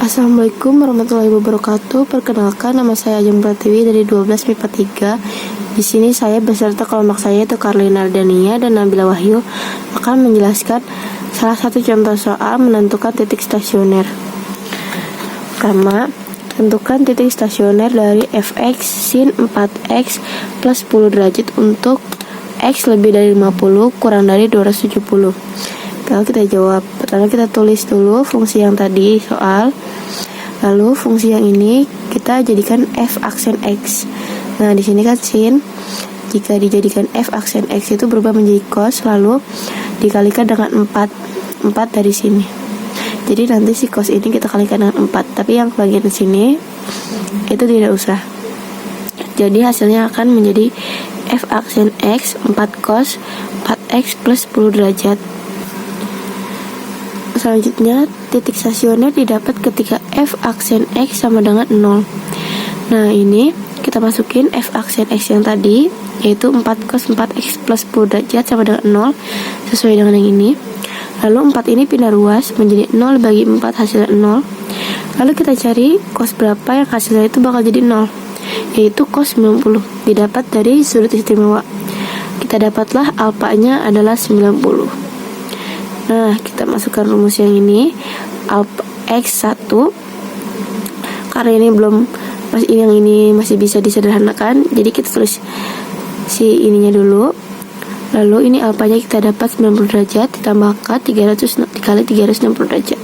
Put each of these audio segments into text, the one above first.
Assalamualaikum warahmatullahi wabarakatuh. Perkenalkan, nama saya Ajeng Pratiwi dari 12 MIPA 3. Di sini saya beserta kelompok saya yaitu Karlina Ardania dan Nabila Wahyu akan menjelaskan salah satu contoh soal menentukan titik stasioner. Pertama, tentukan titik stasioner dari fx sin 4x plus 10 derajat untuk x lebih dari 50 kurang dari 270. Kalau kita jawab, pertama kita tulis dulu fungsi yang tadi soal, lalu fungsi yang ini kita jadikan f aksen x. Nah, di sini kan sin, jika dijadikan f aksen x itu berubah menjadi cos, lalu dikalikan dengan 4 dari sini. Jadi nanti si cos ini kita kalikan dengan 4, tapi yang bagian di sini itu tidak usah. Jadi hasilnya akan menjadi f aksen x 4 cos 4x plus 10 derajat. Selanjutnya, titik stasioner didapat ketika f aksen x sama dengan 0. Nah, ini kita masukin f aksen x yang tadi, yaitu 4 cos 4x plus 10 derajat sama dengan 0, sesuai dengan yang ini. Lalu 4 ini pindah ruas menjadi 0 bagi 4 hasilnya 0. Lalu kita cari cos berapa yang hasilnya itu bakal jadi 0, yaitu cos 90, didapat dari sudut istimewa. Kita dapatlah alfanya adalah 90. Nah, kita masukkan rumus yang ini, alfa x1, karena ini yang ini masih bisa disederhanakan, jadi kita tulis si ininya dulu. Lalu ini alfanya kita dapat 90 derajat ditambahkan 300 dikali 360 derajat.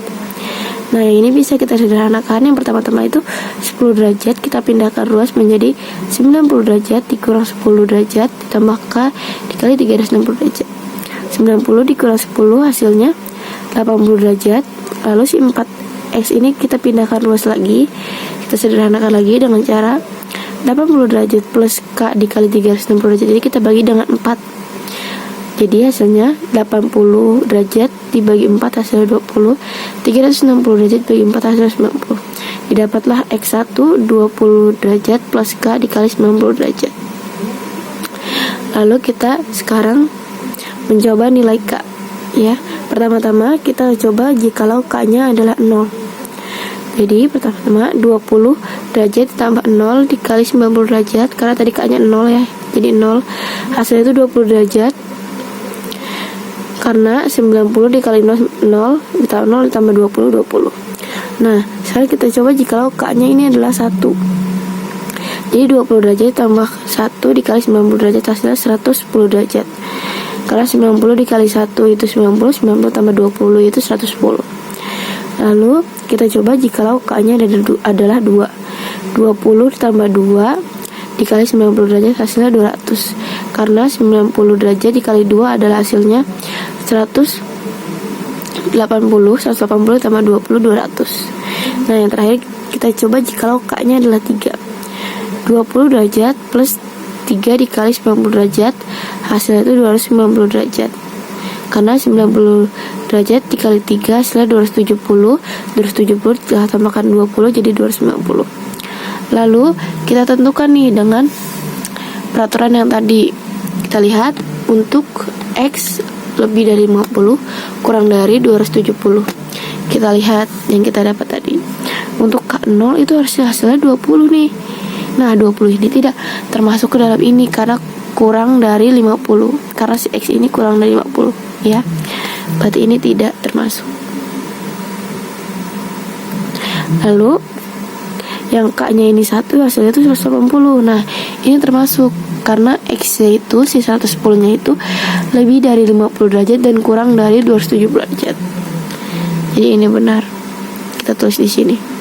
Nah, yang ini bisa kita sederhanakan. Yang pertama-tama itu 10 derajat kita pindahkan ruas menjadi 90 derajat dikurang 10 derajat ditambahkan dikali 360 derajat. 90 dikurang 10 hasilnya 80 derajat. Lalu si 4x ini kita pindahkan ruas lagi, kita sederhanakan lagi dengan cara 80 derajat plus k dikali 360 derajat. Jadi kita bagi dengan 4. Jadi hasilnya 80 derajat dibagi 4 hasilnya 20. 360 derajat bagi 4 hasilnya 90. Didapatlah x1 20 derajat plus k dikali 90 derajat. Lalu kita sekarang mencoba nilai k, ya. Pertama-tama kita coba jikalau k-nya adalah 0. Jadi pertama-tama 20 derajat ditambah 0 dikali 90 derajat, karena tadi k-nya 0 ya. Jadi 0. Hasilnya itu 20 derajat. Karena 90 dikali 0 ditambah 0 ditambah 20. Nah, sekarang kita coba jikalau k-nya ini adalah 1. Jadi 20 derajat ditambah 1 dikali 90 derajat hasilnya 110 derajat. Karena 90 dikali 1 itu 90 tambah 20 itu 110. Lalu kita coba jikalau k-nya adalah 2. 20 ditambah 2 dikali 90 derajat hasilnya 200. Karena 90 derajat dikali 2 adalah hasilnya 180 tambah 20 200. Nah, yang terakhir kita coba jikalau k-nya adalah 3. 20 derajat plus 3 dikali 90 derajat hasilnya itu 290 derajat. Karena 90 derajat dikali 3 hasilnya 270 kita tambahkan 20 jadi 290. Lalu kita tentukan nih dengan peraturan yang tadi. Kita lihat untuk x lebih dari 50 kurang dari 270. Kita lihat yang kita dapat tadi. Untuk k0 itu harusnya hasilnya 20 nih. Nah, 20 ini tidak termasuk ke dalam ini karena kurang dari 50. Karena si x ini kurang dari 50, ya. Berarti ini tidak termasuk. Lalu yang k-nya ini 1 hasilnya itu 180. Nah, ini termasuk karena x-nya itu si 110-nya itu lebih dari 50 derajat dan kurang dari 270 derajat. Jadi ini benar. Kita tulis di sini.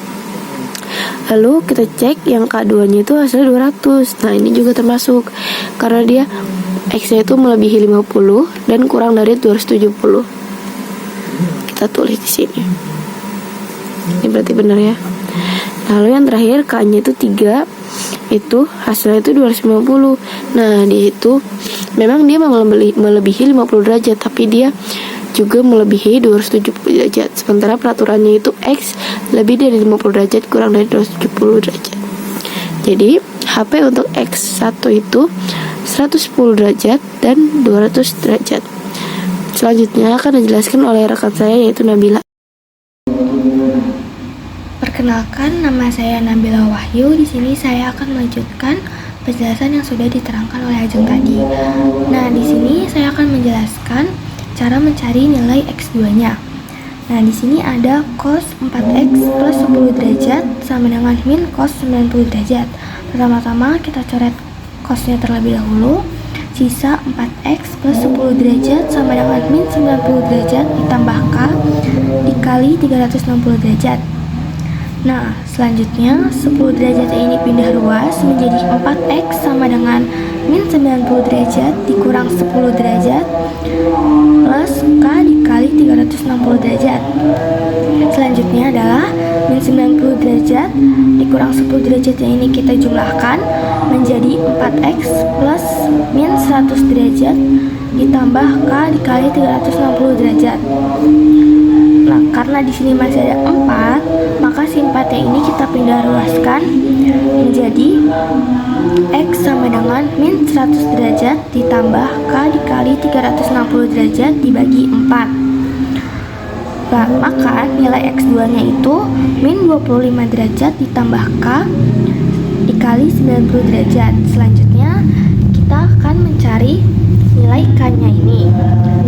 Lalu kita cek yang K2-nya itu hasilnya 200. Nah, ini juga termasuk karena dia X-nya itu melebihi 50 dan kurang dari 270. Kita tulis di sini. Ini berarti benar ya. Lalu yang terakhir K-nya itu 3, itu hasilnya itu 290. Nah, dia itu memang dia melebihi 50 derajat, tapi dia juga melebihi 270 derajat. Sementara peraturannya itu X lebih dari 50 derajat kurang dari 270 derajat. Jadi HP untuk X1 itu 110 derajat dan 200 derajat. Selanjutnya akan dijelaskan oleh rekan saya yaitu Nabila. Perkenalkan, nama saya Nabila Wahyu. Di sini saya akan melanjutkan penjelasan yang sudah diterangkan oleh Ajeng tadi. Nah, di sini saya akan menjelaskan cara mencari nilai X2-nya. Nah, di sini ada cos 4x plus 10 derajat sama dengan min cos 90 derajat. Pertama-tama kita coret cosnya terlebih dahulu. Sisa 4x plus 10 derajat sama dengan min 90 derajat ditambah k dikali 360 derajat. Nah, selanjutnya 10 derajat ini pindah ruas menjadi 4x sama dengan min 90 derajat dikurang 10 derajat plus k dikali 360 derajat. Selanjutnya adalah min 90 derajat dikurang 10 derajat yang ini kita jumlahkan menjadi 4x plus min 100 derajat ditambah k dikali 360 derajat. Nah, karena di sini masih ada 4, maka si 4 yang ini kita pindah ruaskan menjadi X sama dengan min 100 derajat ditambah K dikali 360 derajat dibagi 4. Nah, maka nilai X2 nya itu min 25 derajat ditambah K dikali 90 derajat. Selanjutnya kita akan mencari nilai K nya ini.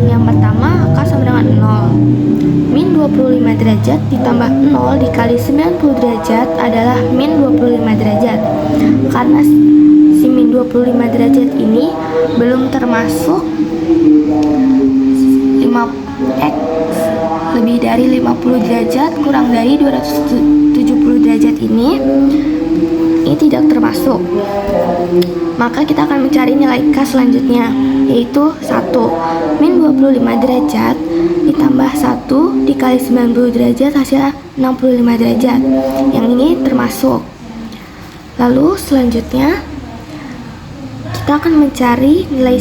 Yang pertama, K sama dengan 0. Min 25 derajat ditambah 0 dikali 90 derajat adalah min 25 derajat. Karena si min 25 derajat ini belum termasuk 5x lebih dari 50 derajat kurang dari 270 derajat ini tidak termasuk. Maka kita akan mencari nilai K selanjutnya, yaitu 1. Min 25 derajat ditambah 1 dikali 90 derajat hasilnya 65 derajat. Yang ini termasuk. Lalu selanjutnya kita akan mencari nilai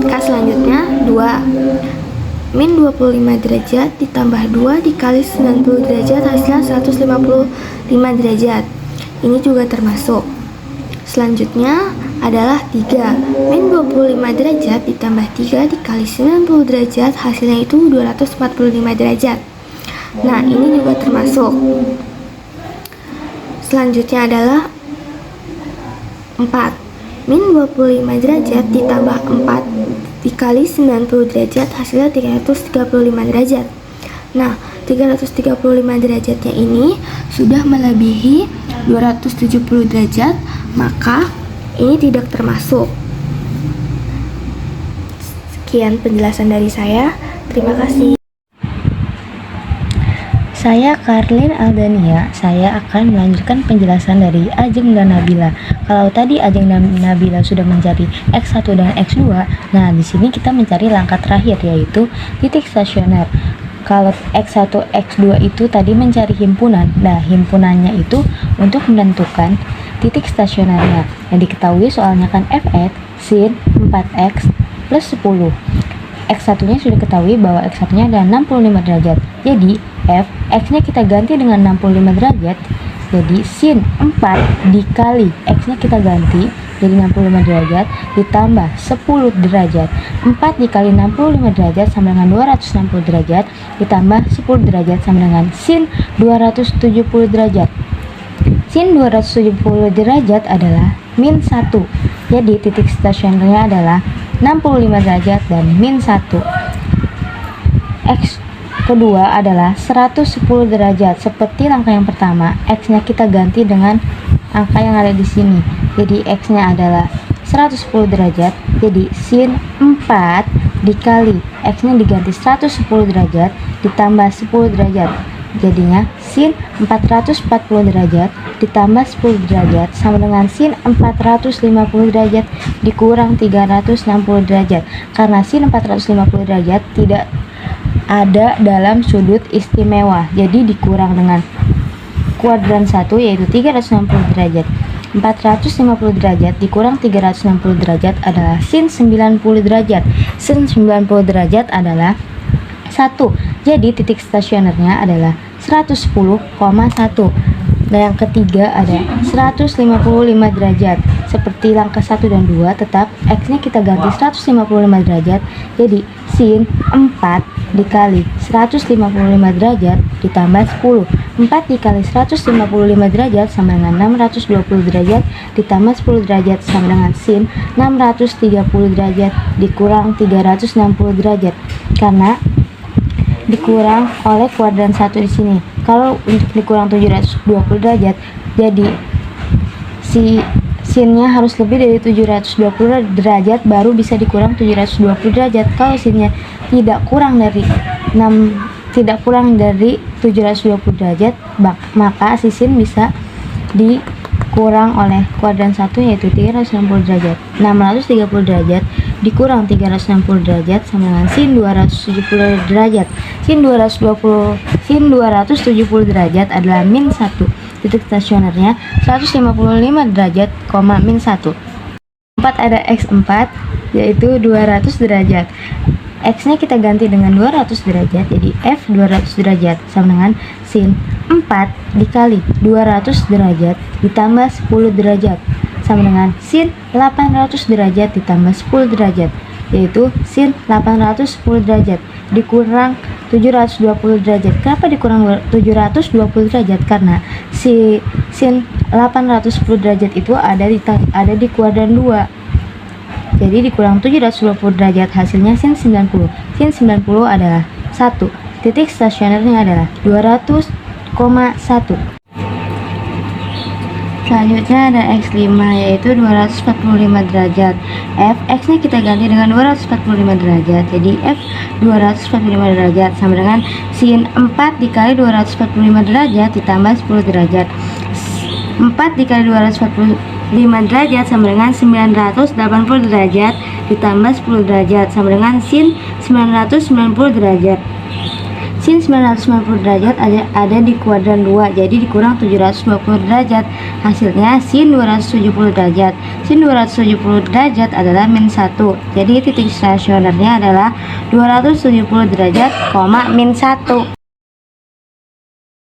K selanjutnya 2. Min 25 derajat ditambah 2 dikali 90 derajat hasilnya 155 derajat. Ini juga termasuk. Selanjutnya adalah 3. Min 25 derajat ditambah 3 dikali 90 derajat hasilnya itu 245 derajat. Nah, ini juga termasuk. Selanjutnya adalah 4. Min 25 derajat ditambah 4 dikali 90 derajat hasilnya 335 derajat. Nah, 335 derajatnya ini sudah melebihi 270 derajat, maka ini tidak termasuk. Sekian penjelasan dari saya. Terima kasih. Saya Karlin Aldania, saya akan melanjutkan penjelasan dari Ajeng dan Nabila. Kalau tadi Ajeng dan Nabila sudah mencari X1 dan X2, nah di sini kita mencari langkah terakhir yaitu titik stasioner. Kalau X1, X2 itu tadi mencari himpunan. Nah, himpunannya itu untuk menentukan titik stasionernya. Yang diketahui soalnya kan Fx sin 4x plus 10. X1-nya sudah ketahui bahwa X1-nya adalah 65 derajat. Jadi, F, X-nya kita ganti dengan 65 derajat. Jadi, sin 4 dikali X-nya kita ganti jadi 65 derajat ditambah 10 derajat. 4 dikali 65 derajat sama dengan 260 derajat ditambah 10 derajat sama dengan sin 270 derajat. Sin 270 derajat adalah min 1. Jadi titik stasionernya adalah 65 derajat dan min 1. X kedua adalah 110 derajat. Seperti langkah yang pertama, X-nya kita ganti dengan angka yang ada di sini. Jadi X-nya adalah 110 derajat. Jadi sin 4 dikali X-nya diganti 110 derajat ditambah 10 derajat. Jadinya sin 440 derajat ditambah 10 derajat sama dengan sin 450 derajat dikurang 360 derajat. Karena sin 450 derajat tidak ada dalam sudut istimewa, jadi dikurang dengan kuadran 1 yaitu 360 derajat. 450 derajat dikurang 360 derajat adalah sin 90 derajat. Sin 90 derajat adalah 1. Jadi titik stasionernya adalah 110,1. Nah, yang ketiga ada 155 derajat. Seperti langkah 1 dan 2, tetap X-nya kita ganti 155 derajat. Jadi sin 4 dikali 155 derajat ditambah 10. 4 dikali 155 derajat sama dengan 620 derajat ditambah 10 derajat sama dengan sin 630 derajat dikurang 360 derajat, karena dikurang oleh kuadran 1 di sini. Kalau untuk dikurang 720 derajat, jadi si sinnya harus lebih dari 720 derajat baru bisa dikurang 720 derajat. Kalau sinnya tidak kurang dari 720 derajat, maka si sin bisa dikurang oleh kuadran 1, yaitu 360 derajat. 630 derajat dikurang 360 derajat sama dengan sin 270 derajat. Sin 270 derajat adalah min 1. Titik stasionernya 155 derajat, min 1. 4 ada x4, yaitu 200 derajat. X-nya kita ganti dengan 200 derajat, jadi F 200 derajat sama dengan sin 4 dikali 200 derajat ditambah 10 derajat sama dengan sin 800 derajat ditambah 10 derajat, yaitu sin 810 derajat dikurang 720 derajat. Kenapa dikurang 720 derajat? Karena si sin 810 derajat itu ada di kuadran 2. Jadi dikurang 720 derajat, hasilnya sin 90. Sin 90 adalah 1. Titik stasionernya adalah 200,1. Selanjutnya ada x5, yaitu 245 derajat. F, x-nya kita ganti dengan 245 derajat, jadi F 245 derajat sama dengan sin 4 dikali 245 derajat ditambah 10 derajat. 4 dikali 245 derajat sama dengan 980 derajat ditambah 10 derajat sama dengan sin 990 derajat. Sin 990 derajat ada di kuadran 2, jadi dikurang 720 derajat, hasilnya sin 270 derajat. Sin 270 derajat adalah min 1, jadi titik stasionernya adalah 270 derajat, min 1.